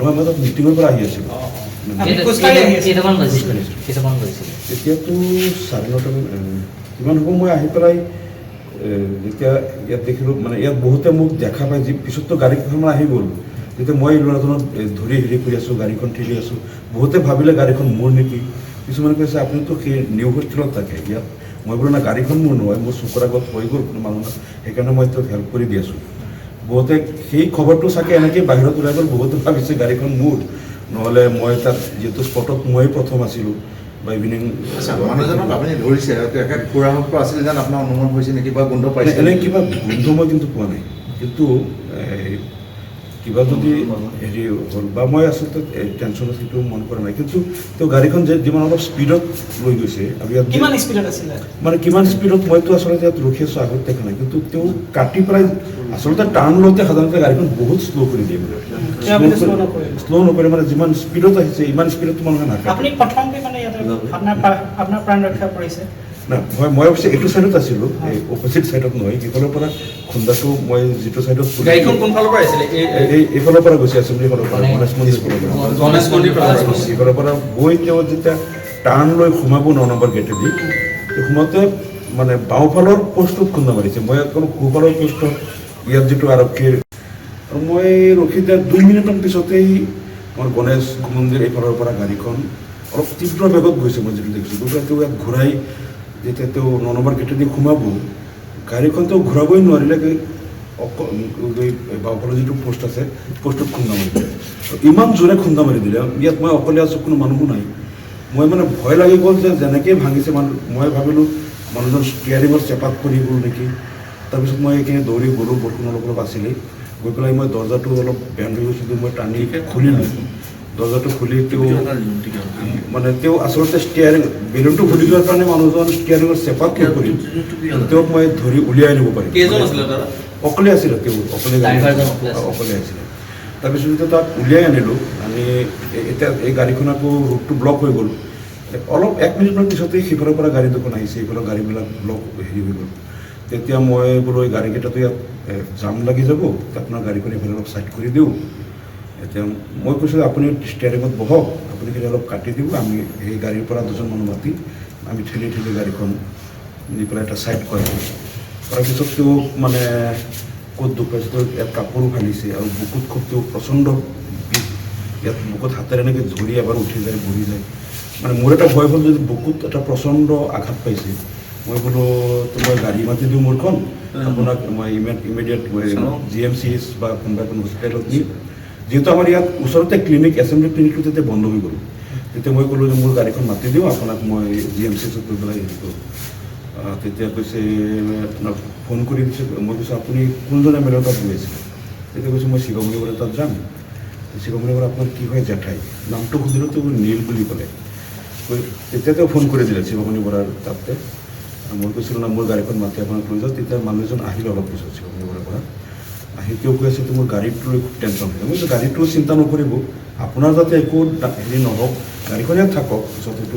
নহয় মই তাত মিটিঙৰ পৰা আহি আছিলোঁ তেতিয়াতো 9:30মান কিমান হ'ব মই আহি পেলাই যেতিয়া ইয়াত দেখিলোঁ মানে ইয়াত বহুতে মোক দেখা পাই যি পিছততো গাড়ীখন আহি গ'ল যেতিয়া মই ল'ৰাজনক ধৰি হেৰি কৰি আছোঁ গাড়ীখন ঠেলি আছোঁ বহুতে ভাবিলে গাড়ীখন মোৰ নেকি কিছুমানে কৈছে আপুনিতো সেই নিউ হোষ্টেলত থাকে ইয়াত মই বোলো না গাড়ীখন মোৰ নহয় মোৰ চকুৰ আগত হৈ গ'ল কোনো মানুহ সেইকাৰণে মই তেওঁক হেল্প কৰি দি আছোঁ বহুতে সেই খবৰটো চাগে এনেকৈ বাহিৰত ওলাই গ'ল বহুতে ভাবিছে গাড়ীখন মোৰ নহ'লে মই তাত যিহেতু স্পটত মই প্ৰথম আছিলোঁ বা ইভিনিং মানুহজনক আপুনি ধৰিছে তেখেত খুৰাহঁত আছিল যেন আপোনাৰ অনুমান হৈছে নেকি বা গোন্ধ পাইছে এনেই কিবা গোন্ধ মই কিন্তু পোৱা নাই কিন্তু কিবা যদি হেৰি হ'ল বা মই আচলতে টেনশ্যনত সেইটো মন কৰা নাই কিন্তু তেওঁ গাড়ীখন যে যিমান অলপ স্পীডত লৈ গৈছে আৰু ইয়াত কিমান স্পীডত আছিলে মানে কিমান স্পীডত মইতো আচলতে ইয়াত ৰখি আছোঁ আগত দেখা নাই কিন্তু তেওঁ কাটি পেলাই আচলতে টাৰ্ণ লওঁতে সাধাৰণতে গাড়ীখন বহুত শ্ল' কৰি দিয়ে শ্ল' নকৰে মানে যিমান স্পীডত আহিছে ইমান স্পীডত মানুহে নাকাটে আপুনি প্ৰথমতে মানে ইয়াতে আপোনাৰ প্ৰাণ ৰক্ষা কৰিছে না মই অৱশ্যে এইটো ছাইডত আছিলোঁ এই অপজিট ছাইডত নহয় সিফালৰ পৰা খুন্দাটো মই যিটো ছাইডত গাড়ীখন কোনফালৰ পৰা আহিছিলে এইফালৰ পৰা গৈছে এছেম্বলি ফালৰ পৰা গণেশ মন্দিৰ সিফালৰ পৰা গৈ তেওঁ যেতিয়া টাৰ্ণ লৈ সোমাব 9 নম্বৰ গেটেদি সোমাওঁতে মানে বাওঁফালৰ পষ্টটোত খুন্দা মাৰিছে মই অকণ সোঁফালৰ পষ্টত ইয়াত যিটো আৰক্ষীৰ আৰু মই ৰখি দিয়াৰ 2 মিনিটৰ পিছতেই আমাৰ গণেশ মন্দিৰ এইফালৰ পৰা গাড়ীখন অলপ তীব্ৰ বেগত গৈছে মই যিটো দেখিছোঁ গৈ তেওঁ ইয়াত ঘূৰাই যেতিয়া তেওঁ 9 নম্বৰ গেটেদি সোমাব গাড়ীখন তেওঁ ঘূৰাবই নোৱাৰিলে বাওঁফালৰ যিটো পোষ্ট আছে পোষ্টটোত খুন্দা মাৰি দিলে ইমান জোৰে খুন্দা মাৰি দিলে ইয়াত মই অকলে আছোঁ কোনো মানুহো নাই মই মানে ভয় লাগি গ'ল যে যেনেকৈ ভাঙিছে মই ভাবিলোঁ মানুহজন ষ্টিয়াৰিঙৰ চেপাত পৰি গ'ল নেকি তাৰপিছত মই এইখিনি দৌৰি গ'লোঁ বৰষুণ অলপ অলপ আছিলেই গৈ পেলাই মই দৰ্জাটো অলপ বেণ্ড হৈ গৈছিলোঁ মই টানি খুলিলোঁ দৰ্জাটো খুলি তেওঁ মানে তেওঁ আচলতে ষ্টিয়াৰিং বেলুনটো খুলি যোৱাৰ কাৰণে মানুহজন ষ্টিয়াৰিঙৰ চেপাত কি কৰিল তেওঁক মই ধৰি উলিয়াই আনিব পাৰিম অকলে আছিলে তেওঁ অকলে আছিলে তাৰপিছত যেতিয়া তাক উলিয়াই আনিলোঁ আমি এতিয়া এই গাড়ীখন আকৌ ৰোডটো ব্লক হৈ গ'ল অলপ 1 মিনিটমান পিছতেই সিফালৰ পৰা গাড়ী দুখন আহিছে এইফালৰ গাড়ীবিলাক ব্লক হেৰি হৈ গ'ল তেতিয়া মই বোলো এই গাড়ীকেইটাতো ইয়াত জাম লাগি যাব আপোনাৰ গাড়ীখন এইফালে অলপ ছাইড কৰি দিওঁ এতিয়া মই কৈছোঁ আপুনি ষ্টিয়াৰিঙত বহক আপুনি খালি অলপ কাটি দিব আমি সেই গাড়ীৰ পৰা 2জন মানুহ মাতি আমি ঠেলি ঠেলি গাড়ীখন নি পেলাই এটা ছাইড কৰালোঁ তাৰপিছত তেওঁ মানে ক'ত দুখ পাইছে তেওঁ ইয়াত কাপোৰো ফালিছে আৰু বুকুত খুব তেওঁ প্ৰচণ্ড ইয়াত বুকুত হাতেৰে এনেকৈ ধৰি এবাৰ উঠি যায় বহি যায় মানে মোৰ এটা ভয় হ'ল যদি বুকুত এটা প্ৰচণ্ড আঘাত পাইছে মই বোলো মই গাড়ী মাতি দিওঁ মোৰখন আপোনাক মই ইমিডিয়েট GMCH বা কোনোবা এখন হস্পিটেলত নি যিহেতু আমাৰ ইয়াত ওচৰতে ক্লিনিক এছেম্বলি ক্লিনিকটো তেতিয়া বন্ধ হৈ গ'ল তেতিয়া মই ক'লোঁ যে মোৰ গাড়ীখন মাতি দিওঁ আপোনাক মই GMCHত গৈ পেলাই হেৰি কৰোঁ তেতিয়া কৈছে আপোনাক ফোন কৰি দিছে মই কৈছোঁ আপুনি কোনজন MLA তাত গৈ আছিলে তেতিয়া কৈছোঁ মই শিৱমণি বৰা তাত যাম শিৱমণি বৰা আপোনাৰ কি হয় জেঠাই নামটো সুধিলোঁ তেওঁ নীল বুলি ক'লে তেতিয়া তেওঁ ফোন কৰি দিলে শিৱমণি বৰাৰ তাতে মই কৈছিলোঁ না মোৰ গাড়ীখন মাতি আপোনাক লৈ যাওঁ তেতিয়া মানুহজন আহিলে অলপ পিছত শিৱমণি বৰাৰ পৰা আহি তেওঁ কৈ আছে মোৰ গাড়ীটো খুব টেনশ্যন হৈছে মই গাড়ীটো চিন্তা নকৰিব আপোনাৰ যাতে একো হেৰি নহওক গাড়ীখন ইয়াত থাকক পিছত সেইটো